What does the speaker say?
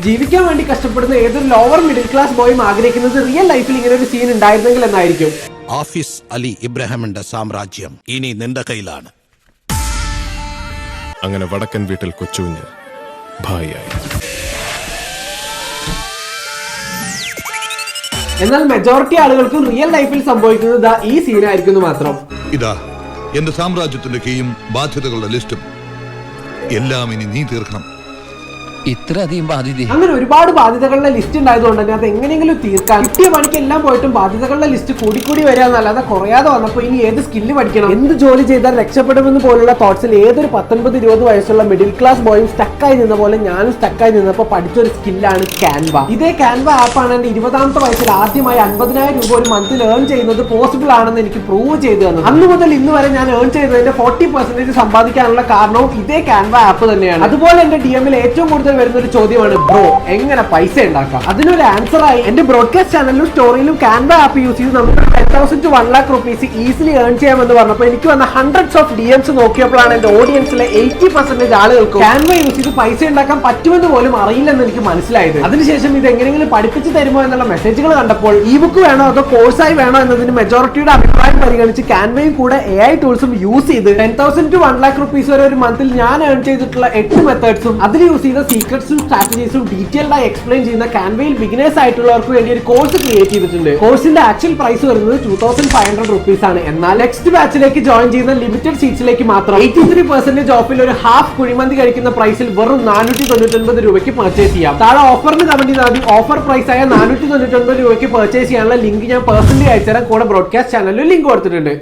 ജീവിക്കാൻ വേണ്ടി കഷ്ടപ്പെടുന്ന ഏതൊരു ലോവർ മിഡിൽ ക്ലാസ് ബോയും ആഗ്രഹിക്കുന്നത് റിയൽ ലൈഫിൽ ഇങ്ങനെ ഒരു സീൻ ഉണ്ടായിരുന്നെങ്കിൽ എന്നായിരിക്കും. ആഫീസ് അലി ഇബ്രാഹിമിന്റെ സാമ്രാജ്യം ഇനി നിന്റെ കയ്യിലാണ്. അങ്ങനെ വടക്കൻ വീട്ടിൽ കൊച്ചുകുഞ്ഞ് ഭായിയായി. എന്നാൽ മെജോറിറ്റി ആളുകൾക്കും റിയൽ ലൈഫിൽ സംഭവിക്കുന്നത് ഈ സീനായിരിക്കുന്നു മാത്രം. ഇതാ എന്റെ സാമ്രാജ്യത്തിന്റെ കീയും ബാധ്യതകളുടെ ലിസ്റ്റും എല്ലാം ഇനി നീ തീർക്കണം. ഇത്രയധികം ബാധ്യത. അങ്ങനെ ഒരുപാട് ബാധ്യതകളുടെ ലിസ്റ്റ് ഉണ്ടായതുകൊണ്ട് തന്നെ അത് എങ്ങനെയെങ്കിലും തീർക്കാൻ കിട്ടിയ പണിക്ക് എല്ലാം പോയിട്ടും ബാധ്യതകളുടെ ലിസ്റ്റ് കൂടിക്കൂടി വരാന്നല്ലാതെ കുറയാതെ വന്നപ്പോൾ ഇനി ഏത് സ്കില്ല് പഠിക്കണം, എന്ത് ജോലി ചെയ്താൽ രക്ഷപ്പെടുമെന്ന് പോലുള്ള തോട്ട്സിൽ ഏതൊരു 19-20 വയസ്സുള്ള മിഡിൽ ക്ലാസ് ബോയും സ്റ്റക്കായി നിന്ന പോലെ ഞാനും സ്റ്റക്കായി നിന്നപ്പോൾ പഠിച്ചൊരു സ്കില്ലാണ് ക്യാൻവ. ഇതേ ക്യാൻവ ആപ്പാണ് എന്റെ 20ാമത്തെ വയസ്സിൽ ആദ്യമായി 50,000 രൂപ ഒരു മന്തിൽ ഏൺ ചെയ്യുന്നത് പോസിബിൾ ആണെന്ന് എനിക്ക് പ്രൂവ് ചെയ്തു തന്നത്. അന്ന് മുതൽ ഇന്ന് വരെ ഞാൻ ഏൺ ചെയ്തതിന്റെ 40% സമ്പാദിക്കാനുള്ള കാരണവും ഇതേ ക്യാൻവ ആപ്പ് തന്നെയാണ്. അതുപോലെ എന്റെ DM-ൽ ഏറ്റവും കൂടുതൽ വരുന്ന ഒരു ചോദ്യമാണ്, ബ്രോ എങ്ങനെ പൈസ ഉണ്ടാക്കാം? അതിനൊരു ആൻസർ ആയി എന്റെ ബ്രോഡ്കാസ്റ്റ് ചാനലിലും സ്റ്റോറിയിലും ക്യാൻവ ആപ്പ് യൂസ് ചെയ്ത് നമുക്ക് 10,000 to 1 lakh rupees easily earn ചെയ്യാമെന്ന് പറഞ്ഞപ്പോൾ എനിക്ക് വന്ന ഹൺഡ്രഡ്സ് ഓഫ് DMs നോക്കിയപ്പോഴാണ് എന്റെ ഓഡിയൻസിലെ 80% ആളുകൾക്ക് ക്യാൻവ യൂസ് ചെയ്ത് പൈസ ഉണ്ടാക്കാൻ പറ്റുമെന്ന് പോലും അറിയില്ലെന്ന് എനിക്ക് മനസ്സിലായത്. അതിനുശേഷം ഇത് എങ്ങനെയെങ്കിലും പഠിപ്പിച്ചു തരുമോ എന്നുള്ള മെസ്സേജുകൾ കണ്ടപ്പോൾ ഈ ബുക്ക് വേണോ അതോ കോഴ്സായി വേണോ എന്നതിന് മെജോറിറ്റിയുടെ അഭിപ്രായം പരിഗണിച്ച് ക്യാൻവയും കൂടെ AI ടൂൾസും യൂസ് ചെയ്ത് 10,000 to 1 lakh rupees വരെ ഒരു മന്തിൽ ഞാൻ ഏൺ ചെയ്തിട്ടുള്ള 8 മെത്തേഡ്സും അതിൽ യൂസ് ചെയ്ത സീക്രട്സും സ്ട്രാറ്റജീസും ഡീറ്റെയിൽഡ് ആയി എക്സ്പ്ലെയിൻ ചെയ്യുന്ന ക്യാൻവയിൽ ബിഗിനേഴ്സ് ആയിട്ടുള്ളവർക്ക് വേണ്ടി ഒരു കോഴ്സ് ക്രിയേറ്റ് ചെയ്തിട്ടുണ്ട്. കോഴ്സിന്റെ ആക്ച്വൽ പ്രൈസ് വരുന്നത് 2,500 rupees ആണ്. എന്നാൽ നെക്സ്റ്റ് ബാച്ചിലേക്ക് ജോയിൻ ചെയ്യുന്ന ലിമിറ്റഡ് സീറ്റ്സിലേക്ക് മാത്രം 83% ഓഫിൽ ഒരു ഹാഫ് കുഴിമന്തി കഴിക്കുന്ന പ്രൈസിൽ വെറും 499 രൂപയ്ക്ക് പർച്ചേസ് ചെയ്യാം. താഴെ ഓഫറിന് കമന്റ് ചെയ്താൽ മതി. ഓഫർ പ്രൈസ് ആയ 499 രൂപയ്ക്ക് പർച്ചേസ് ചെയ്യാനുള്ള ലിങ്ക് ഞാൻ പേഴ്സണലി അയച്ചുതരാം. കൂടെ ബ്രോഡ്കാസ്റ്റ് ചാനലിൽ ലിങ്ക് കൊടുത്തിട്ടുണ്ട്.